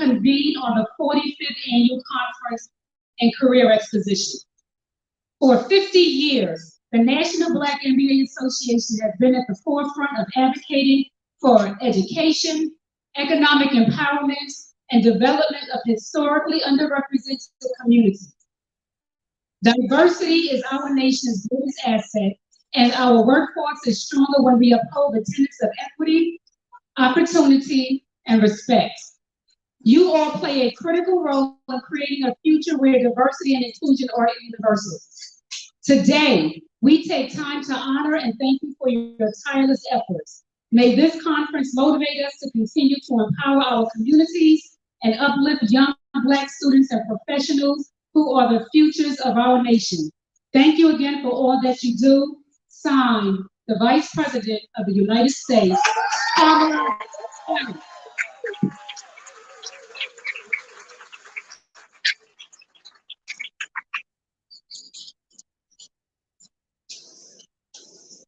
convened on the 45th Annual Conference and Career Exposition. For 50 years, the National Black MBA Association has been at the forefront of advocating for education, economic empowerment, and development of historically underrepresented communities. Diversity is our nation's greatest asset, and our workforce is stronger when we uphold the tenets of equity, opportunity, and respect. You all play a critical role in creating a future where diversity and inclusion are universal. Today, we take time to honor and thank you for your tireless efforts. May this conference motivate us to continue to empower our communities and uplift young Black students and professionals who are the futures of our nation. Thank you again for all that you do. Signed, the Vice President of the United States, Kamala Harris.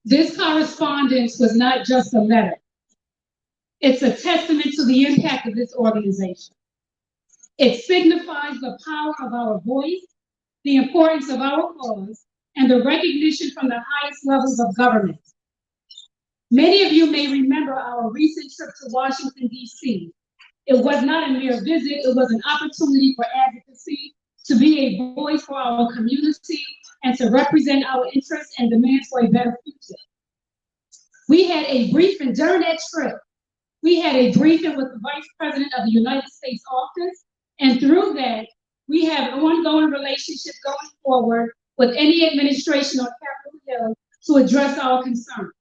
This correspondence was not just a letter. It's a testament to the impact of this organization. It signifies the power of our voice, the importance of our cause, and the recognition from the highest levels of government. Many of you may remember our recent trip to Washington, D.C. It was not a mere visit, it was an opportunity for advocacy, to be a voice for our community, and to represent our interests and demands for a better future. We had a briefing during that trip. We had a briefing with the Vice President of the United States office, and through that, we have an ongoing relationship going forward with any administration on Capitol Hill to address our concerns.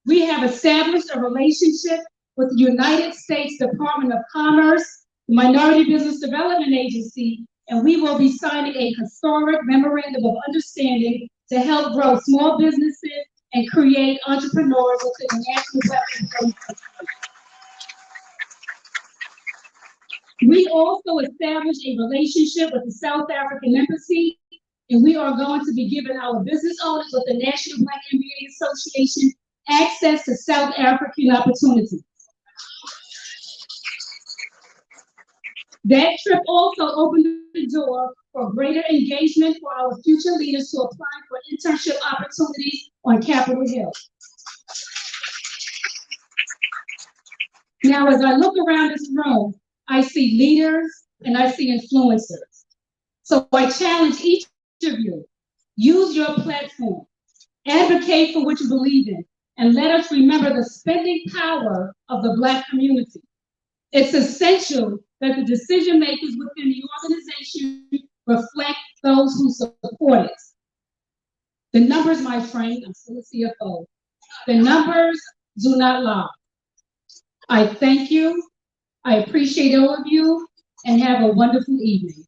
We have established a relationship with the United States Department of Commerce, the Minority Business Development Agency, and we will be signing a historic memorandum of understanding to help grow small businesses and create entrepreneurs within the National Black MBA Association. We also established a relationship with the South African Embassy, and we are going to be giving our business owners with the National Black MBA Association access to South African opportunities. That trip also opened the door for greater engagement for our future leaders to apply for internship opportunities on Capitol Hill. Now, as I look around this room, I see leaders and I see influencers. So I challenge each of you, use your platform, advocate for what you believe in, and let us remember the spending power of the Black community. It's essential that the decision makers within the organization reflect those who support it. The numbers, my friend, I'm still a CFO, the numbers do not lie. I thank you, I appreciate all of you, and have a wonderful evening.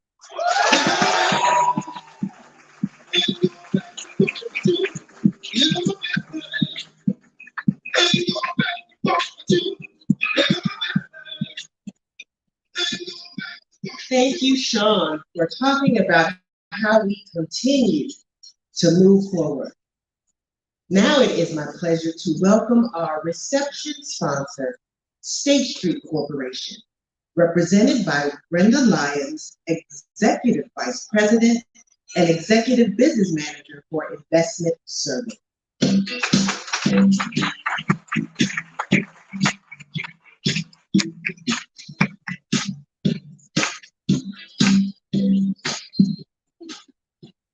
Thank you, Sean. We're talking about how we continue to move forward. Now it is my pleasure to welcome our reception sponsor, State Street Corporation, represented by Brenda Lyons, Executive Vice President and Executive Business Manager for Investment Service.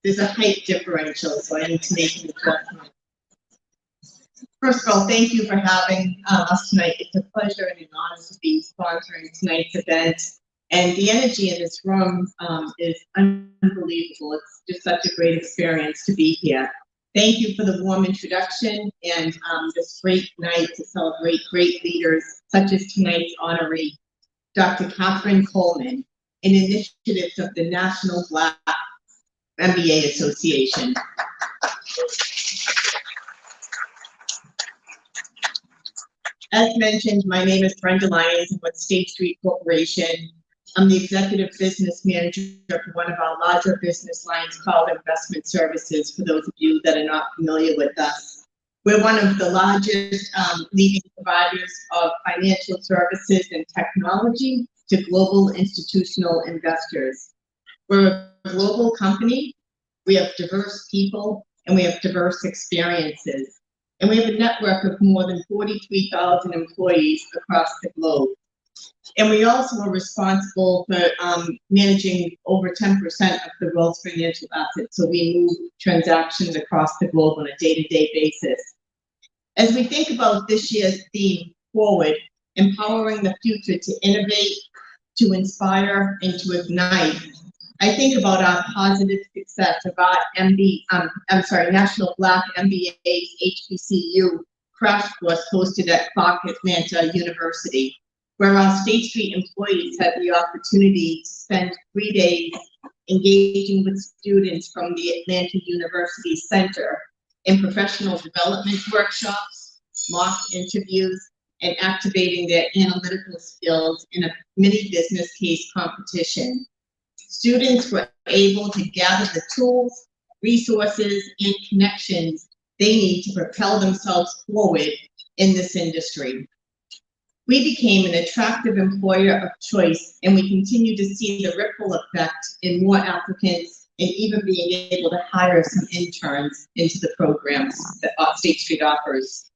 There's a height differential, so I need to make an adjustment. First of all, thank you for having us tonight. It's a pleasure and an honor to be sponsoring tonight's event. And the energy in this room is unbelievable. It's just such a great experience to be here. Thank you for the warm introduction and this great night to celebrate great leaders such as tonight's honoree, Dr. Catherine Coleman, and initiatives of the National Black MBA Association. As mentioned, my name is Brenda Lyons. I'm with State Street Corporation. I'm the executive business manager for one of our larger business lines called Investment Services, for those of you that are not familiar with us. We're one of the largest leading providers of financial services and technology to global institutional investors. We're a global company, we have diverse people, and we have diverse experiences. And we have a network of more than 43,000 employees across the globe. And we also are responsible for managing over 10% of the world's financial assets. So we move transactions across the globe on a day-to-day basis. As we think about this year's theme, Forward, empowering the future to innovate, to inspire, and to ignite, I think about our positive success of our National Black MBA's HBCU crash course hosted at Clark Atlanta University, where our State Street employees had the opportunity to spend 3 days engaging with students from the Atlanta University Center in professional development workshops, mock interviews, and activating their analytical skills in a mini business case competition. Students were able to gather the tools, resources, and connections they need to propel themselves forward in this industry. We became an attractive employer of choice, and we continue to see the ripple effect in more applicants and even being able to hire some interns into the programs that State Street offers.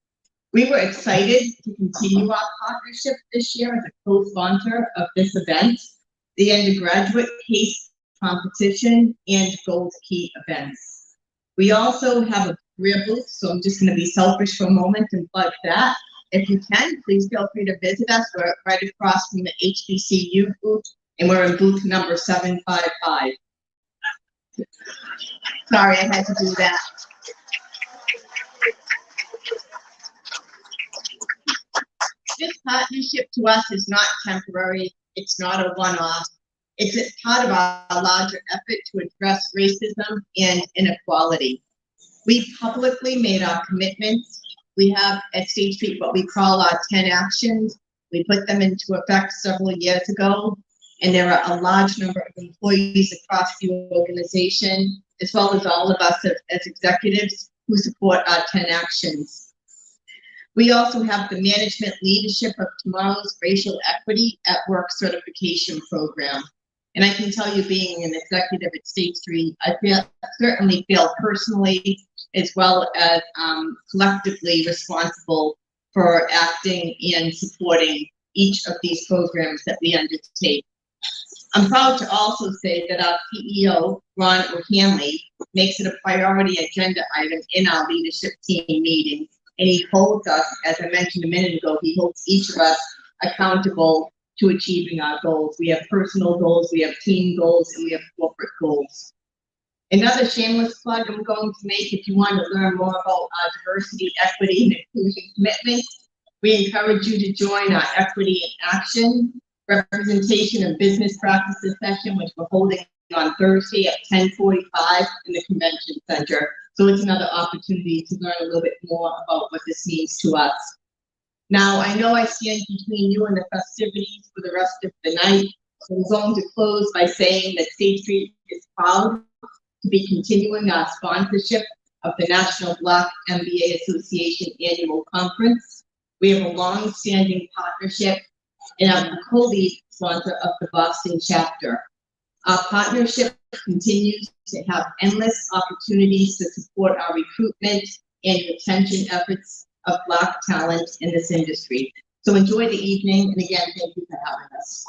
We were excited to continue our partnership this year as a co-sponsor of this event, the undergraduate case competition, and Gold Key events. We also have a career booth, so I'm just going to be selfish for a moment and plug that. If you can, please feel free to visit us. We're right across from the HBCU booth, and we're in booth number 755. Sorry, I had to do that. This partnership to us is not temporary. It's not a one-off. It's part of our larger effort to address racism and inequality. We publicly made our commitments. We have at State Street what we call our 10 actions. We put them into effect several years ago, and there are a large number of employees across the organization, as well as all of us as executives who support our 10 actions. We also have the Management Leadership of Tomorrow's Racial Equity at Work certification program. And I can tell you, being an executive at State Street, I certainly feel personally as well as collectively responsible for acting and supporting each of these programs that we undertake. I'm proud to also say that our CEO, Ron O'Hanley, makes it a priority agenda item in our leadership team meetings. And he holds us, as I mentioned a minute ago, he holds each of us accountable to achieving our goals. We have personal goals, we have team goals, and we have corporate goals. Another shameless plug I'm going to make, if you want to learn more about our diversity, equity, and inclusion commitments, we encourage you to join our Equity in Action Representation and Business Practices session, which we're holding on Thursday at 10:45 in the Convention Center. So it's another opportunity to learn a little bit more about what this means to us. Now, I know I stand between you and the festivities for the rest of the night, so I'm going to close by saying that State Street is proud to be continuing our sponsorship of the National Black MBA Association Annual Conference. We have a long-standing partnership and I'm the co-lead sponsor of the Boston chapter. Our partnership continues to have endless opportunities to support our recruitment and retention efforts of Black talent in this industry. So enjoy the evening, and again, thank you for having us.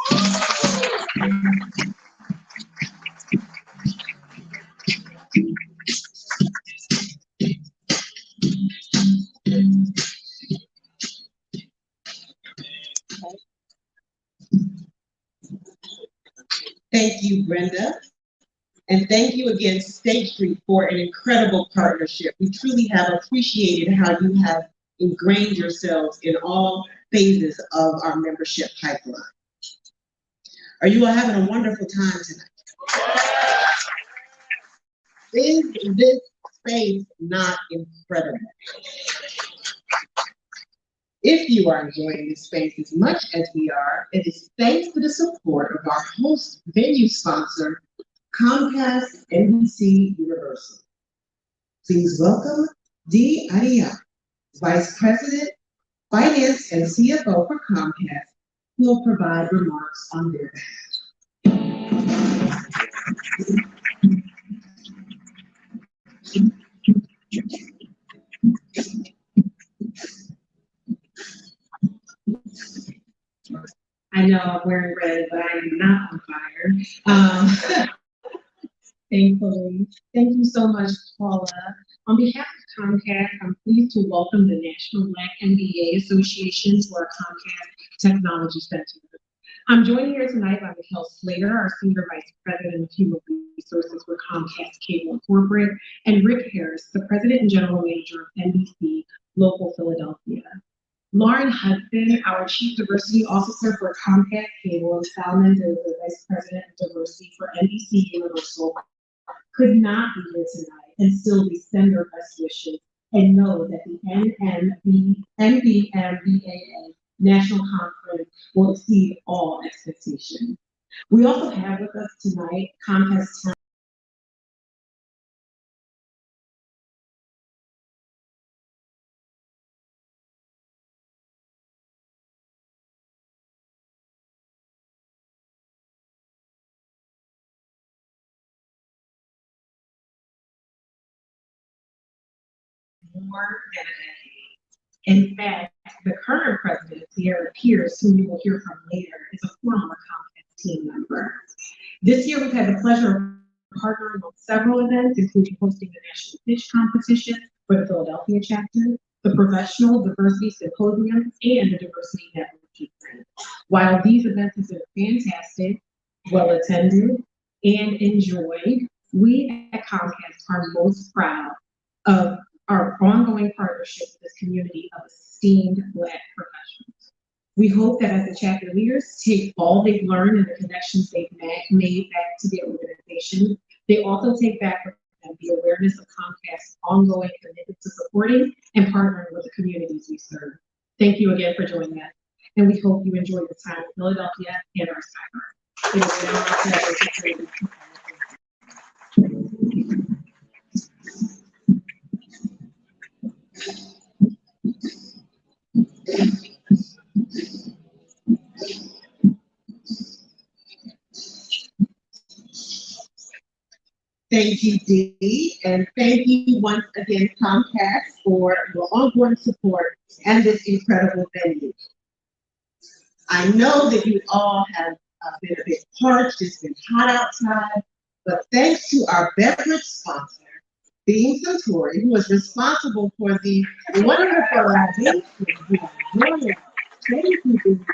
Thank you, Brenda. And thank you again, State Street, for an incredible partnership. We truly have appreciated how you have ingrained yourselves in all phases of our membership pipeline. Are you all having a wonderful time tonight? Is this space not incredible? If you are enjoying this space as much as we are, it is thanks to the support of our host venue sponsor, Comcast NBC Universal. Please welcome Dee Ariya, Vice President, Finance and CFO for Comcast, who will provide remarks on their behalf. I know I'm wearing red, but I am not on fire. Thankfully. Thank you so much, Paula. On behalf of Comcast, I'm pleased to welcome the National Black MBA Association to our Comcast Technology Center. I'm joined here tonight by Mikhail Slater, our Senior Vice President of Human Resources for Comcast Cable and Corporate, and Rick Harris, the President and General Manager of NBC Local Philadelphia. Lauren Hudson, our Chief Diversity Officer for Comcast Cable, and Sal Mendoza, the Vice President of Diversity for NBC Universal, could not be here tonight and still we send their best wishes and know that the NBMBAA National Conference will exceed all expectations. We also have with us tonight Comcast Town more than a decade. In fact, the current president, Sierra Pierce, who you will hear from later, is a former Comcast team member. This year, we've had the pleasure of partnering on several events, including hosting the National Pitch Competition for the Philadelphia chapter, the Professional Diversity Symposium, and the Diversity Networking Event. While these events have been fantastic, well attended, and enjoyed, we at Comcast are most proud of our ongoing partnership with this community of esteemed Black professionals. We hope that as the chapter leaders take all they've learned and the connections they've made back to their organization, they also take back with them the awareness of Comcast's ongoing commitment to supporting and partnering with the communities we serve. Thank you again for joining us, and we hope you enjoy the time in Philadelphia and our cyber. It is now my pleasure to turn this to Thank you, Dee, and thank you once again, Comcast, for your ongoing support and this incredible venue. I know that you all have been a bit parched, it's been hot outside, but thanks to our beverage sponsor, Beam Suntory, who was responsible for the wonderful innovation. Thank you, Beam.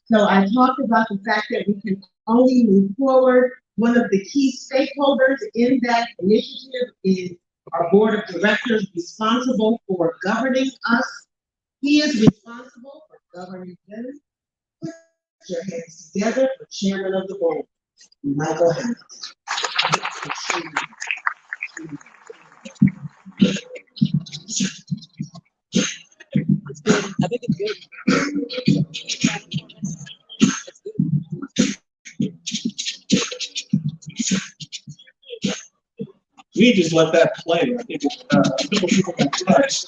So I talked about the fact that we can only move forward. One of the key stakeholders in that initiative is our board of directors responsible for governing us. He is responsible for governing them. Put your hands together for chairman of the board, Michael Hamilton. I think it's good. We just let that play. I think people can touch.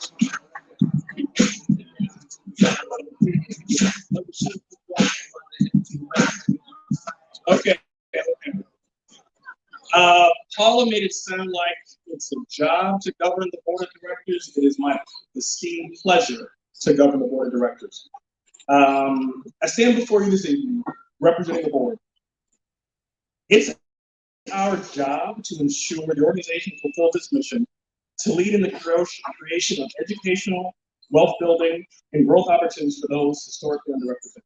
Okay. Paula made it sound like it's a job to govern the board of directors. It is my esteemed pleasure to govern the board of directors. I stand before you this evening representing the board. It's our job to ensure the organization fulfills its mission to lead in the creation of educational, wealth building, and growth opportunities for those historically underrepresented.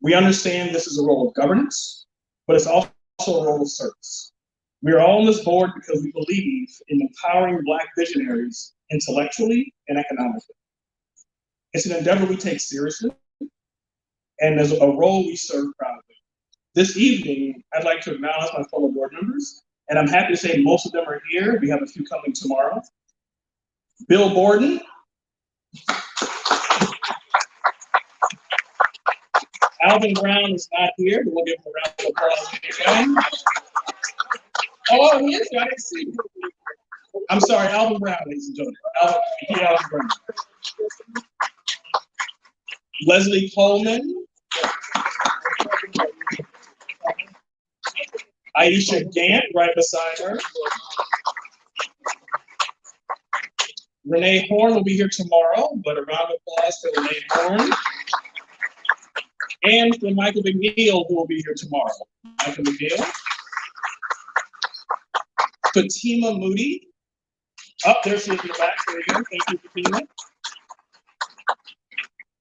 We understand this is a role of governance, but it's also a role of service. We are all on this board because we believe in empowering Black visionaries intellectually and economically. It's an endeavor we take seriously, and as a role we serve proudly. This evening, I'd like to acknowledge my fellow board members, and I'm happy to say most of them are here. We have a few coming tomorrow. Bill Borden. Alvin Brown is not here, but we'll give him a round of applause. Oh, he is. I didn't see him. I'm sorry, Alvin Brown, ladies and gentlemen. Alvin Brown. Leslie Coleman. Aisha Gant, right beside her. Renee Horn will be here tomorrow, but a round of applause for Renee Horn. And for Michael McNeil, who will be here tomorrow. Michael McNeil. Fatima Moody. Oh, there she is in the back. There you go. Thank you, Fatima.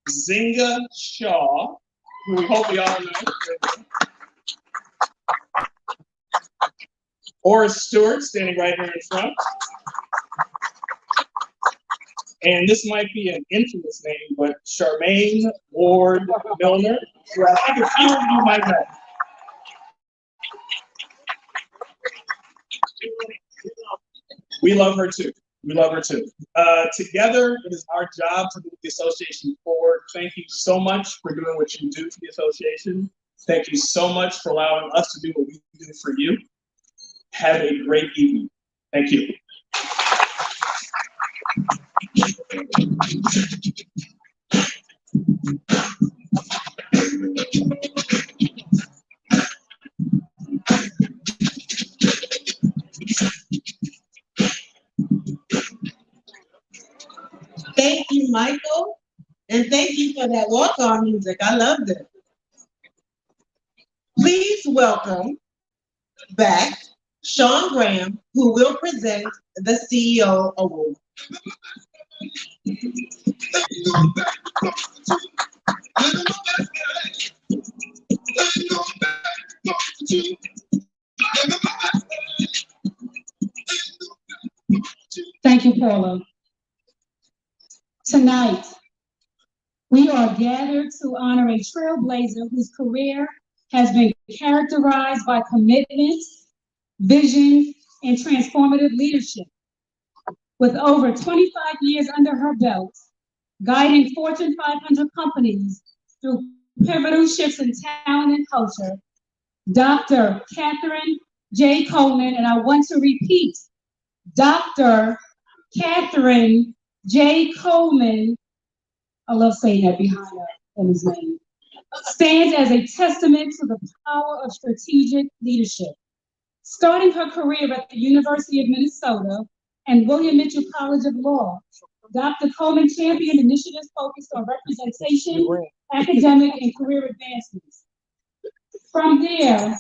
Zinga Shaw, who we hope we all know. Horace Stewart, standing right here in front. And this might be an infamous name, but Charmaine Ward Milner, who I think a few of you might know. We love her too. We love her too. Together, it is our job to move the association forward. Thank you so much for doing what you do for the association. Thank you so much for allowing us to do what we do for you. Have a great evening. Thank you. Thank you, Michael, and thank you for that walk-on music. I loved it. Please welcome back Sean Graham, who will present the CEO Award. Thank you, Paula. Tonight, we are gathered to honor a trailblazer whose career has been characterized by commitment, vision, and transformative leadership. With over 25 years under her belt, guiding Fortune 500 companies through pivotal shifts in talent and culture, Dr. Catherine J. Coleman, and I want to repeat, Dr. Catherine J. Coleman, I love saying that behind her in his name, stands as a testament to the power of strategic leadership. Starting her career at the University of Minnesota and William Mitchell College of Law, Dr. Coleman championed initiatives focused on representation, academic, and career advancements. From there,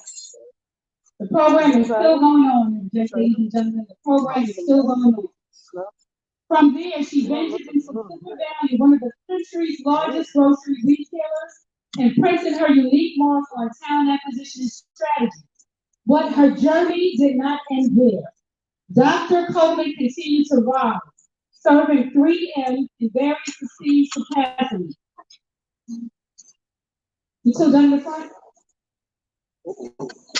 the program is still going on, ladies and gentlemen. The program is still going on. From there, she ventured into Silicon Valley, one of the country's largest grocery retailers, and printed her unique mark on talent acquisition strategy. But her journey did not end there. Dr. Coleman continued to rise, serving 3M in various prestigious capacities. You still done the front?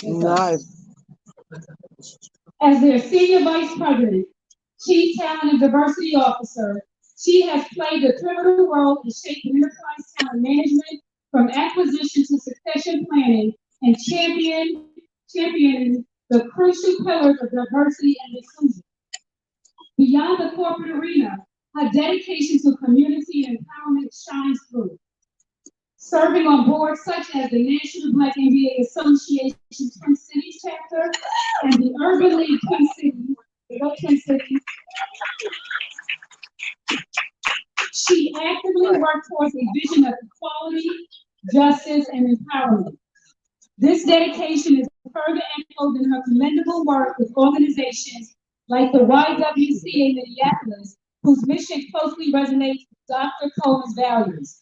Nice. As their senior vice president, chief talent and diversity officer, she has played a pivotal role in shaping enterprise talent management from acquisition to succession planning and championing the crucial pillars of diversity and inclusion. Beyond the corporate arena, her dedication to community and empowerment shines through. Serving on boards such as the National Black NBA Association Twin Cities chapter and the Urban League Twin Cities, she actively worked towards a vision of equality, justice, and empowerment. This dedication is further echoed in her commendable work with organizations like the YWCA Minneapolis, whose mission closely resonates with Dr. Coleman's values.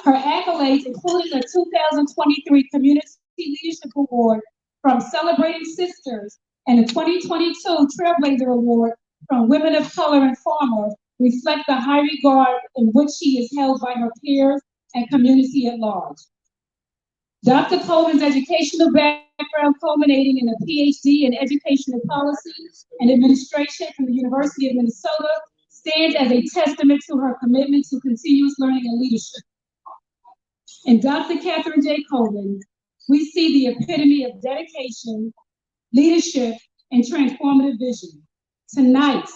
Her accolades, including the 2023 Community Leadership Award from Celebrating Sisters and the 2022 Trailblazer Award from Women of Color and Farmers, reflect the high regard in which she is held by her peers and community at large. Dr. Coleman's educational background, culminating in a PhD in educational policy and administration from the University of Minnesota, stands as a testament to her commitment to continuous learning and leadership. In Dr. Catherine J. Coleman, we see the epitome of dedication, leadership, and transformative vision. Tonight,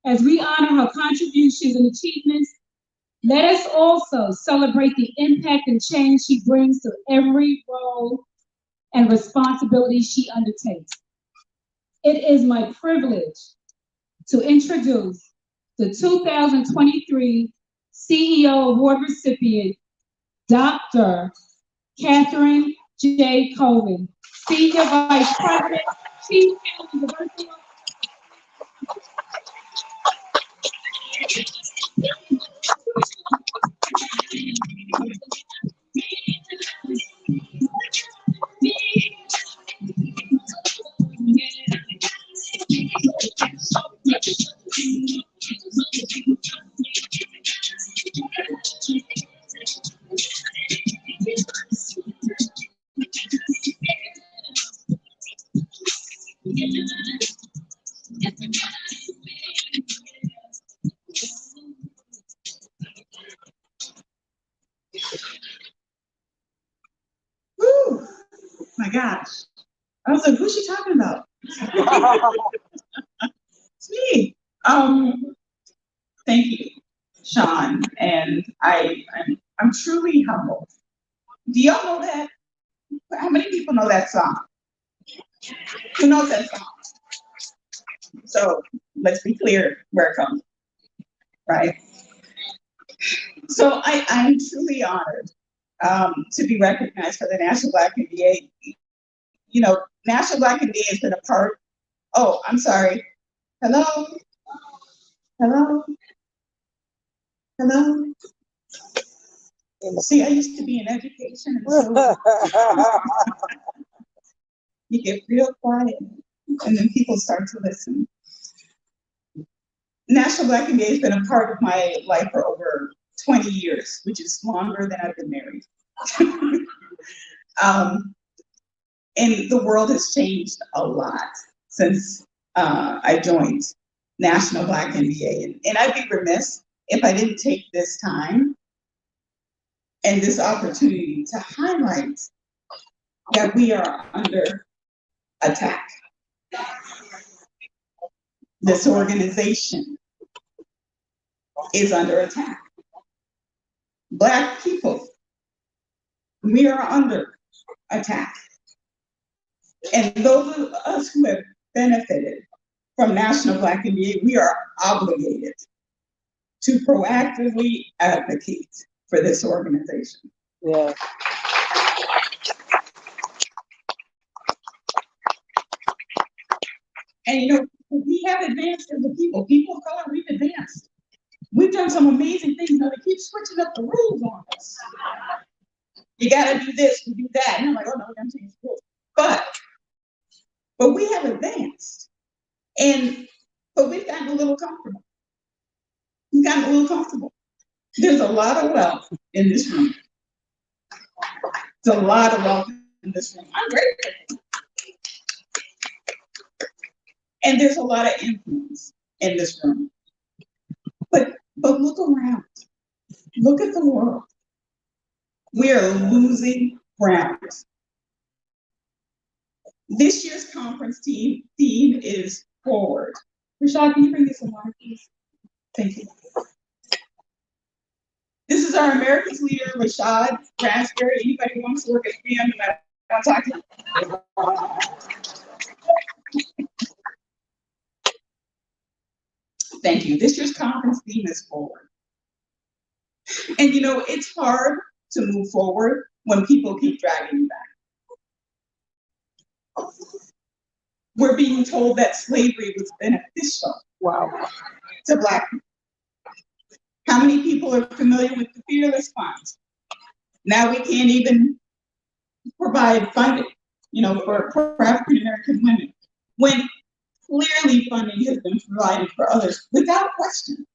as we honor her contributions and achievements, Let us also celebrate the impact and change she brings to every role and responsibility she undertakes. It is my privilege to introduce the 2023 CEO Award recipient, Dr. Catherine J. Coleman, Senior Vice President, Chief Talent Diversity. Woo, my gosh. I was like, who's she talking about? It's me. Thank you, Sean. And I'm truly humbled. Do y'all know that? How many people know that song? Who knows that song? So let's be clear where it comes from, right? So I'm truly honored to be recognized for the National Black MBA. You know, National Black MBA has been a part. Oh, I'm sorry. Hello? Hello? Hello? See, I used to be in education. And so you get real quiet and then people start to listen. National Black MBA has been a part of my life for over 20 years, which is longer than I've been married. And the world has changed a lot since I joined National Black MBA. And I'd be remiss if I didn't take this time and this opportunity to highlight that we are under attack. This organization is under attack. Black people, we are under attack. And those of us who have benefited from National Black MBA, we are obligated to proactively advocate for this organization. Yeah. And you know, we have advanced as a people. People of color, we've advanced. We've done some amazing things. Now they keep switching up the rules on us. You gotta do this, you do that. And I'm like, oh no, we're gonna change the rules. But we have advanced. But we've gotten a little comfortable. We've gotten a little comfortable. There's a lot of wealth in this room. There's a lot of wealth in this room. I'm grateful. And there's a lot of influence in this room. But look around. Look at the world. We are losing ground. This year's conference theme is forward. Rashad, can you bring me some water, please? Thank you. This is our America's leader, Rashad Raspberry. Anybody who wants to work at 3M, I'll talk to you. Thank you. This year's conference theme is forward. And you know, it's hard to move forward when people keep dragging you back. We're being told that slavery was beneficial. Wow. To Black people. How many people are familiar with the Fearless Funds? Now we can't even provide funding, you know, for African American women, when clearly funding has been provided for others without question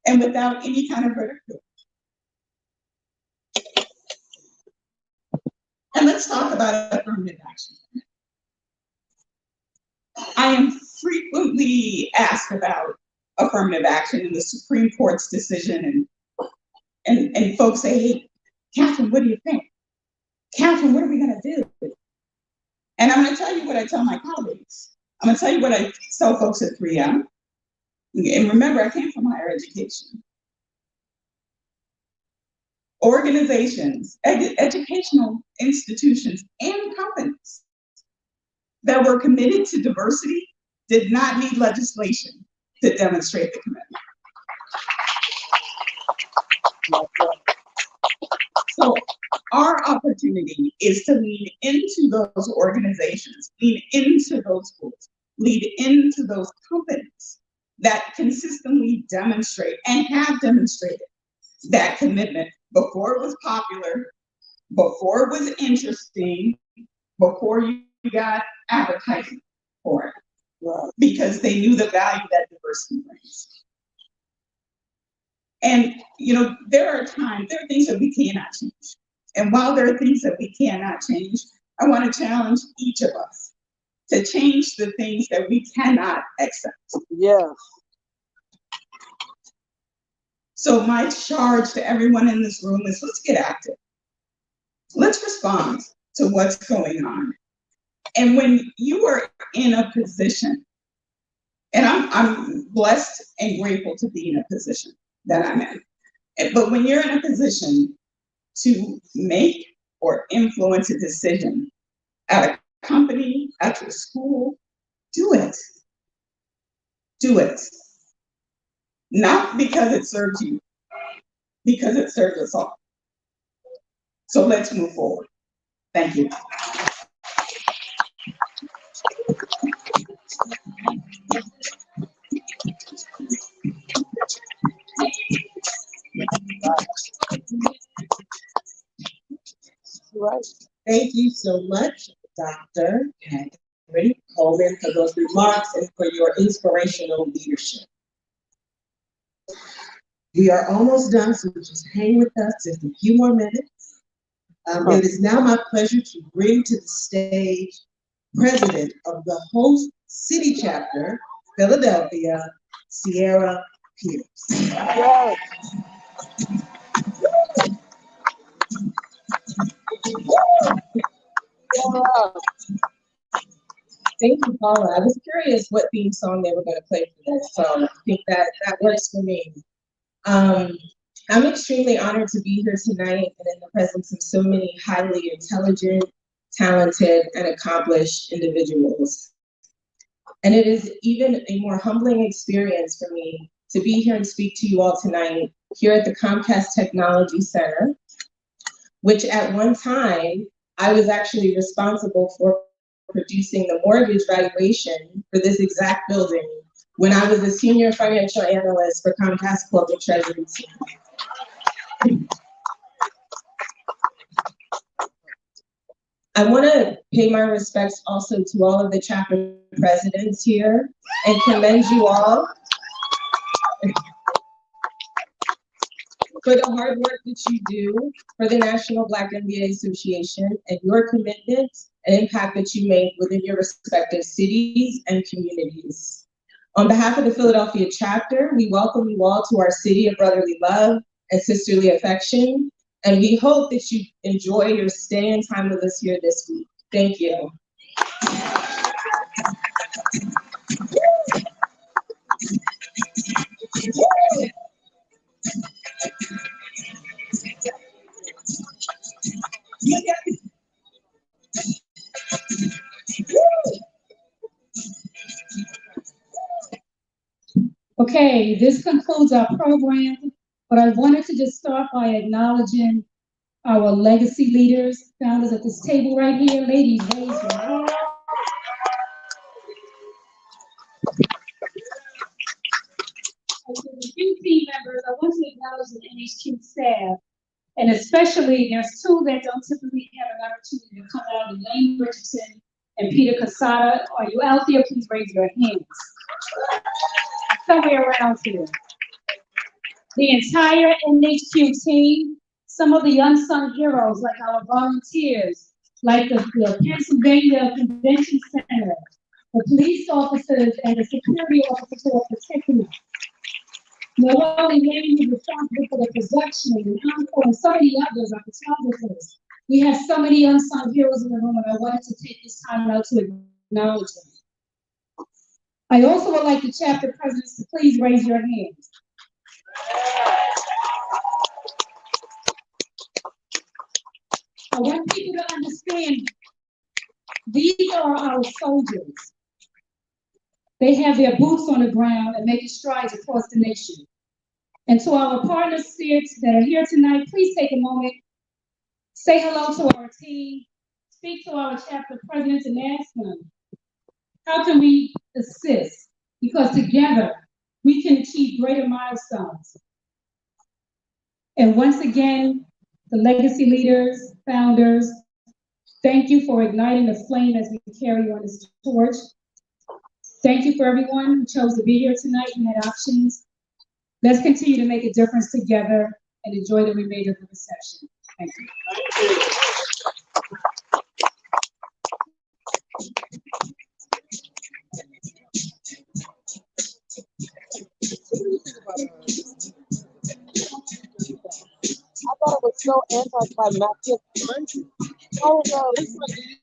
and without any kind of ridicule. And let's talk about affirmative action. I am frequently asked about affirmative action in the Supreme Court's decision, and folks say, hey, Catherine, what do you think? Catherine, what are we gonna do? And I'm gonna tell you what I tell my colleagues. I'm gonna tell you what I tell folks at 3M. And remember, I came from higher education. organizations, educational institutions, and companies that were committed to diversity did not need legislation to demonstrate the commitment. So our opportunity is to lean into those organizations, lean into those schools, lead into those companies that consistently demonstrate and have demonstrated that commitment before it was popular, before it was interesting, before you got advertising for it, because they knew the value that diversity brings. And, you know, there are things that we cannot change. And while there are things that we cannot change, I want to challenge each of us to change the things that we cannot accept. Yes. So my charge to everyone in this room is, let's get active. Let's respond to what's going on. And when you are in a position, and I'm blessed and grateful to be in a position that I'm in, but when you're in a position to make or influence a decision at a company, at your school, do it. Do it. Not because it serves you, because it serves us all. So let's move forward. Thank you. Right. Thank you so much, Dr. Catherine Coleman, for those remarks and for your inspirational leadership. We are almost done, so just hang with us just a few more minutes. It is now my pleasure to bring to the stage President of the host city chapter, Philadelphia, Sierra Peters. Yes. Thank you, Paula. I was curious what theme song they were going to play for this, so I think that works for me. I'm extremely honored to be here tonight and in the presence of so many highly intelligent, talented, and accomplished individuals. And it is even a more humbling experience for me to be here and speak to you all tonight here at the Comcast Technology Center, which at one time I was actually responsible for producing the mortgage valuation for this exact building when I was a senior financial analyst for Comcast Corporate Treasury team. I want to pay my respects also to all of the chapter presidents here and commend you all for the hard work that you do for the National Black MBA Association and your commitment and impact that you make within your respective cities and communities. On behalf of the Philadelphia chapter, we welcome you all to our city of brotherly love and sisterly affection, and we hope that you enjoy your stay and time with us here this week. Thank you. Okay, this concludes our program, but I wanted to just start by acknowledging our legacy leaders, founders at this table right here. Ladies, raise your hand. A few team members, I want to acknowledge the NHQ staff, and especially there's two that don't typically have an opportunity to come out, Elaine Richardson and Peter Casada. Are you out there? Please raise your hands. Somewhere around here. The entire NHQ team, some of the unsung heroes like our volunteers, like the Pennsylvania Convention Center, the police officers and the security officers who are protecting us. Not only Lane is responsible for the production and encore and so many others, our photographers. We have so many unsung heroes in the room, and I wanted to take this time out to acknowledge them. I also would like the chapter presidents to please raise your hands. want people to understand, these are our soldiers. They have their boots on the ground and making strides across the nation. And to our partner spirits that are here tonight, please take a moment, say hello to our team, speak to our chapter presidents and ask them, how can we assist? Because together we can achieve greater milestones. And once again, the legacy leaders, founders, thank you for igniting the flame as we carry on this torch. Thank you for everyone who chose to be here tonight and had options. Let's continue to make a difference together and enjoy the remainder of the reception. Thank you. I thought it was so anticlimactic. I was did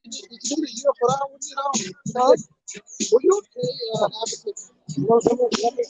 you do the year for that one, you know? Huh? Were you okay, advocate? Well, let me